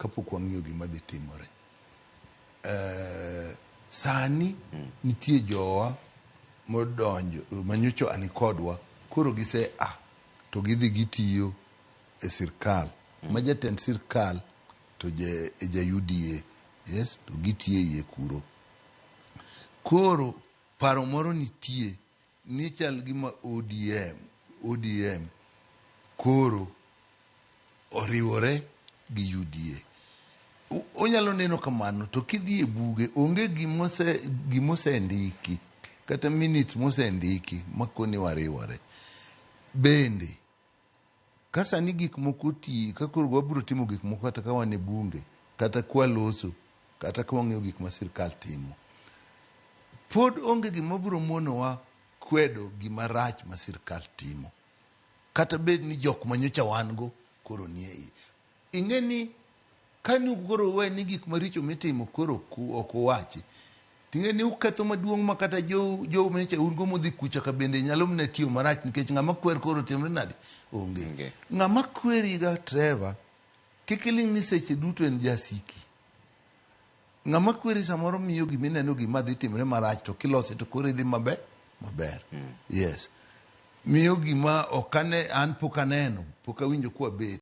kapok wang'iyo gima dhi timore. Sani nitie jowa modonjo manyocho ani kodwa koro gise to gidhi gitiyo e sirkal ma jatend sirkal to ja UDA, yes, to gitiye iye kuro. Koro paro moro nitie ni chal gima ODM koro oriwore gi UDA. Onyalo neno kamano, to kidhi e buge onge gimosendiki kata minutes mosendiki makoni wariwore. Bende kasani gik moko ti kakoro wabiro timo gik moko kata kawan e bunge kata kwa loso kata kwa ng'iyo gik ma sirkal timo, pod onge gima biro monowa kwedo gima rach ma sirkal timo, kata bed ni jok manyocha wango koro nie ing'e ni kani koro we ni gik maricho mitimo koro ok uwachi, ting'e ni uketho maduong' ma kata jo manyocha ungo modhi kucha ka bende nyalo mna tiyo marach nikech ng'ama kwer koro timre nade onge. Ng'ama kweri ga Trevor kikiling ni seche duto en jasiki. Ng'ama kweri samoro miyo gimineno gima dhi timre marach to kilose to koro idhi maber. Yes. Miyo gima okane an pok aneno, pok awinjo kwa bet